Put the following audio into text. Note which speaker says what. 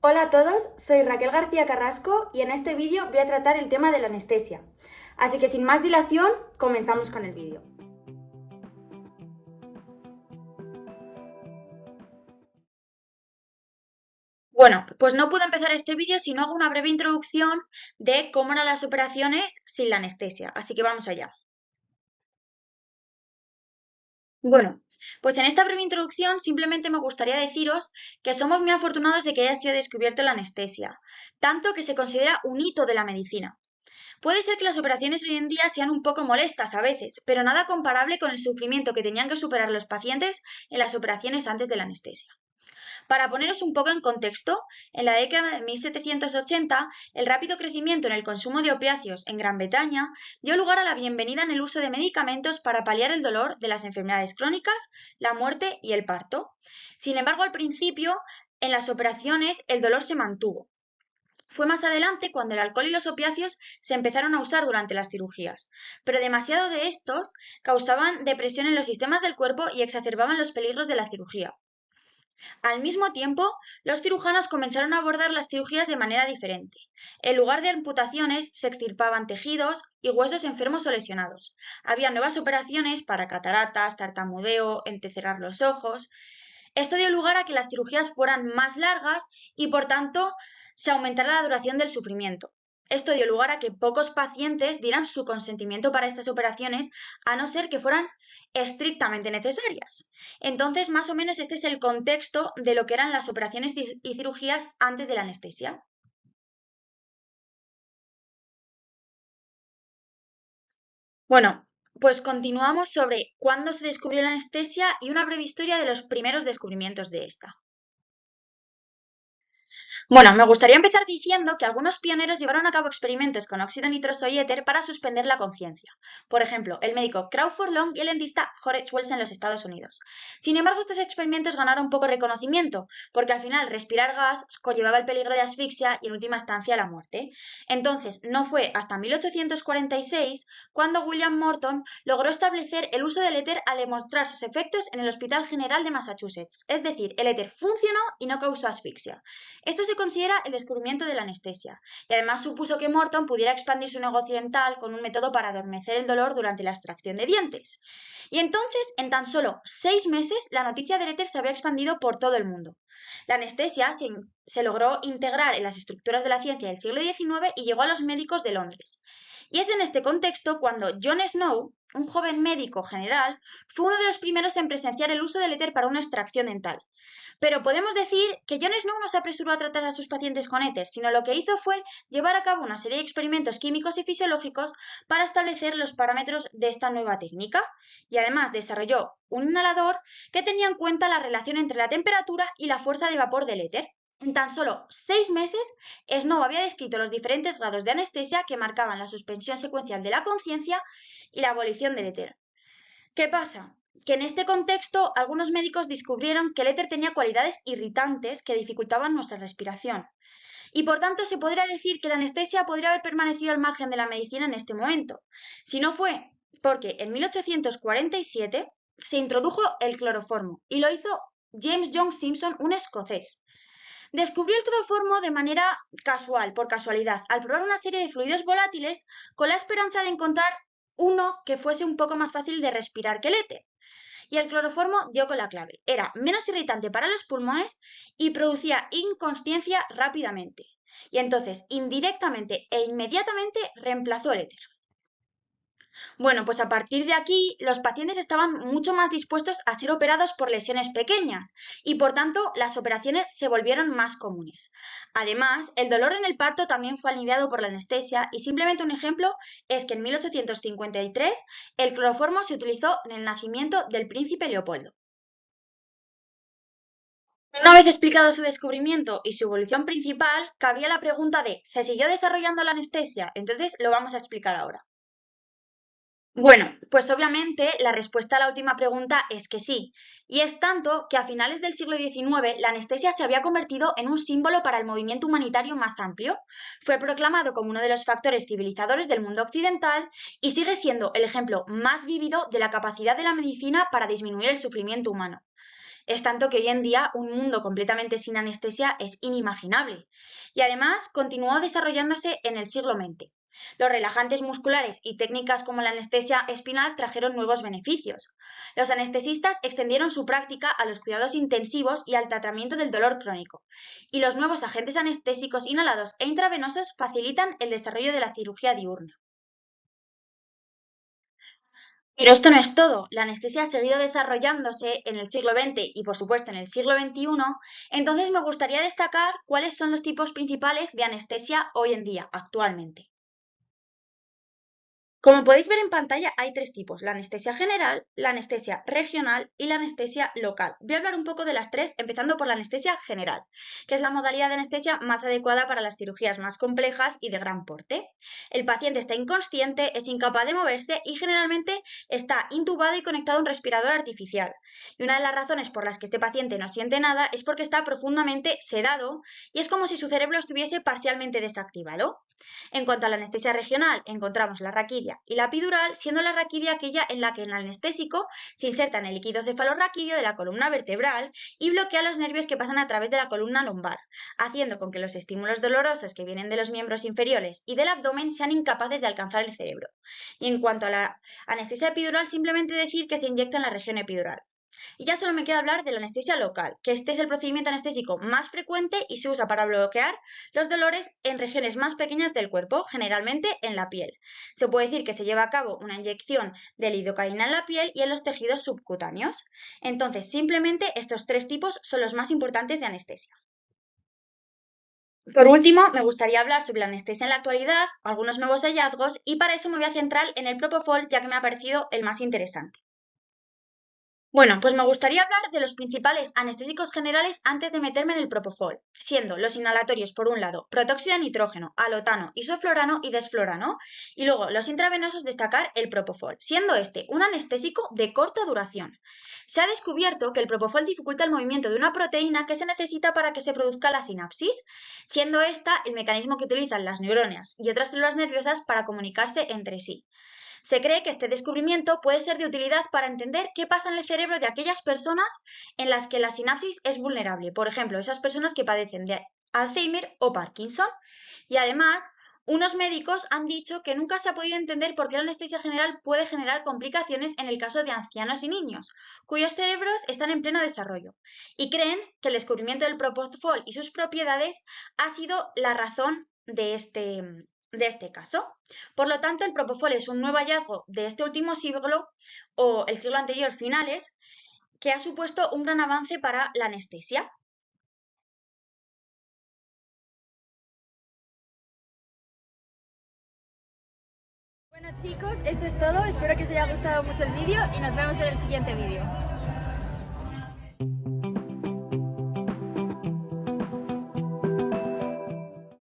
Speaker 1: Hola a todos, soy Raquel García Carrasco y en este vídeo voy a tratar el tema de la anestesia. Así que sin más dilación, comenzamos con el vídeo. Bueno, pues no puedo empezar este vídeo si no hago una breve introducción de cómo eran las operaciones sin la anestesia, así que vamos allá. Bueno, pues en esta breve introducción simplemente me gustaría deciros que somos muy afortunados de que haya sido descubierta la anestesia, tanto que se considera un hito de la medicina. Puede ser que las operaciones hoy en día sean un poco molestas a veces, pero nada comparable con el sufrimiento que tenían que superar los pacientes en las operaciones antes de la anestesia. Para poneros un poco en contexto, en la década de 1780, el rápido crecimiento en el consumo de opiáceos en Gran Bretaña dio lugar a la bienvenida en el uso de medicamentos para paliar el dolor de las enfermedades crónicas, la muerte y el parto. Sin embargo, al principio, en las operaciones el dolor se mantuvo. Fue más adelante cuando el alcohol y los opiáceos se empezaron a usar durante las cirugías, pero demasiado de estos causaban depresión en los sistemas del cuerpo y exacerbaban los peligros de la cirugía. Al mismo tiempo, los cirujanos comenzaron a abordar las cirugías de manera diferente. En lugar de amputaciones, se extirpaban tejidos y huesos enfermos o lesionados. Había nuevas operaciones para cataratas, tartamudeo, entrecerrar los ojos. Esto dio lugar a que las cirugías fueran más largas y, por tanto, se aumentara la duración del sufrimiento. Esto dio lugar a que pocos pacientes dieran su consentimiento para estas operaciones, a no ser que fueran estrictamente necesarias. Entonces, más o menos este es el contexto de lo que eran las operaciones y cirugías antes de la anestesia. Bueno, pues continuamos sobre cuándo se descubrió la anestesia y una breve historia de los primeros descubrimientos de esta. Bueno, me gustaría empezar diciendo que algunos pioneros llevaron a cabo experimentos con óxido nitroso y éter para suspender la conciencia. Por ejemplo, el médico Crawford Long y el dentista Horace Wells en los Estados Unidos. Sin embargo, estos experimentos ganaron poco reconocimiento, porque al final respirar gas conllevaba el peligro de asfixia y en última instancia la muerte. Entonces, no fue hasta 1846 cuando William Morton logró establecer el uso del éter al demostrar sus efectos en el Hospital General de Massachusetts. Es decir, el éter funcionó y no causó asfixia. Esto se considera el descubrimiento de la anestesia, y además supuso que Morton pudiera expandir su negocio dental con un método para adormecer el dolor durante la extracción de dientes. Y entonces, en tan solo 6 meses, la noticia del éter se había expandido por todo el mundo. La anestesia se logró integrar en las estructuras de la ciencia del siglo XIX y llegó a los médicos de Londres. Y es en este contexto cuando John Snow, un joven médico general, fue uno de los primeros en presenciar el uso del éter para una extracción dental. Pero podemos decir que John Snow no se apresuró a tratar a sus pacientes con éter, sino lo que hizo fue llevar a cabo una serie de experimentos químicos y fisiológicos para establecer los parámetros de esta nueva técnica, y además desarrolló un inhalador que tenía en cuenta la relación entre la temperatura y la fuerza de vapor del éter. En tan solo 6 meses, Snow había descrito los diferentes grados de anestesia que marcaban la suspensión secuencial de la conciencia y la abolición del éter. ¿Qué pasa? Que en este contexto algunos médicos descubrieron que el éter tenía cualidades irritantes que dificultaban nuestra respiración. Y por tanto se podría decir que la anestesia podría haber permanecido al margen de la medicina en este momento. Si no fue porque en 1847 se introdujo el cloroformo y lo hizo James John Simpson, un escocés. Descubrió el cloroformo de manera casual, por casualidad, al probar una serie de fluidos volátiles con la esperanza de encontrar uno que fuese un poco más fácil de respirar que el éter. Y el cloroformo dio con la clave. Era menos irritante para los pulmones y producía inconsciencia rápidamente. Y entonces, indirectamente e inmediatamente, reemplazó el éter. Bueno, pues a partir de aquí los pacientes estaban mucho más dispuestos a ser operados por lesiones pequeñas y por tanto las operaciones se volvieron más comunes. Además, el dolor en el parto también fue aliviado por la anestesia y simplemente un ejemplo es que en 1853 el cloroformo se utilizó en el nacimiento del príncipe Leopoldo. Una vez explicado su descubrimiento y su evolución principal, cabría la pregunta de ¿se siguió desarrollando la anestesia? Entonces lo vamos a explicar ahora. Bueno, pues obviamente la respuesta a la última pregunta es que sí, y es tanto que a finales del siglo XIX la anestesia se había convertido en un símbolo para el movimiento humanitario más amplio, fue proclamado como uno de los factores civilizadores del mundo occidental y sigue siendo el ejemplo más vívido de la capacidad de la medicina para disminuir el sufrimiento humano. Es tanto que hoy en día un mundo completamente sin anestesia es inimaginable. Y además continuó desarrollándose en el siglo XX. Los relajantes musculares y técnicas como la anestesia espinal trajeron nuevos beneficios. Los anestesistas extendieron su práctica a los cuidados intensivos y al tratamiento del dolor crónico, y los nuevos agentes anestésicos inhalados e intravenosos facilitan el desarrollo de la cirugía diurna. Pero esto no es todo. La anestesia ha seguido desarrollándose en el siglo XX y, por supuesto, en el siglo XXI. Entonces, me gustaría destacar cuáles son los tipos principales de anestesia hoy en día, actualmente. Como podéis ver en pantalla, hay tres tipos: la anestesia general, la anestesia regional y la anestesia local. Voy a hablar un poco de las tres, empezando por la anestesia general, que es la modalidad de anestesia más adecuada para las cirugías más complejas y de gran porte. El paciente está inconsciente, es incapaz de moverse y generalmente está intubado y conectado a un respirador artificial. Y una de las razones por las que este paciente no siente nada es porque está profundamente sedado y es como si su cerebro estuviese parcialmente desactivado. En cuanto a la anestesia regional, encontramos la raquidia y la epidural, siendo la raquidia aquella en la que el anestésico se inserta en el líquido cefalorraquídeo de la columna vertebral y bloquea los nervios que pasan a través de la columna lumbar, haciendo con que los estímulos dolorosos que vienen de los miembros inferiores y del abdomen sean incapaces de alcanzar el cerebro. Y en cuanto a la anestesia epidural, simplemente decir que se inyecta en la región epidural. Y ya solo me queda hablar de la anestesia local, que este es el procedimiento anestésico más frecuente y se usa para bloquear los dolores en regiones más pequeñas del cuerpo, generalmente en la piel. Se puede decir que se lleva a cabo una inyección de lidocaína en la piel y en los tejidos subcutáneos. Entonces, simplemente estos tres tipos son los más importantes de anestesia. Por último, me gustaría hablar sobre la anestesia en la actualidad, algunos nuevos hallazgos, y para eso me voy a centrar en el propofol, ya que me ha parecido el más interesante. Bueno, pues me gustaría hablar de los principales anestésicos generales antes de meterme en el propofol, siendo los inhalatorios por un lado protóxido de nitrógeno, alotano, isoflorano y desflorano, y luego los intravenosos destacar el propofol, siendo este un anestésico de corta duración. Se ha descubierto que el propofol dificulta el movimiento de una proteína que se necesita para que se produzca la sinapsis, siendo esta el mecanismo que utilizan las neuronas y otras células nerviosas para comunicarse entre sí. Se cree que este descubrimiento puede ser de utilidad para entender qué pasa en el cerebro de aquellas personas en las que la sinapsis es vulnerable, por ejemplo, esas personas que padecen de Alzheimer o Parkinson. Y además, unos médicos han dicho que nunca se ha podido entender por qué la anestesia general puede generar complicaciones en el caso de ancianos y niños, cuyos cerebros están en pleno desarrollo, y creen que el descubrimiento del propofol y sus propiedades ha sido la razón de este caso. Por lo tanto, el propofol es un nuevo hallazgo de este último siglo o el siglo anterior finales que ha supuesto un gran avance para la anestesia.
Speaker 2: Bueno chicos, esto es todo, espero que os haya gustado mucho el vídeo y nos vemos en el siguiente vídeo.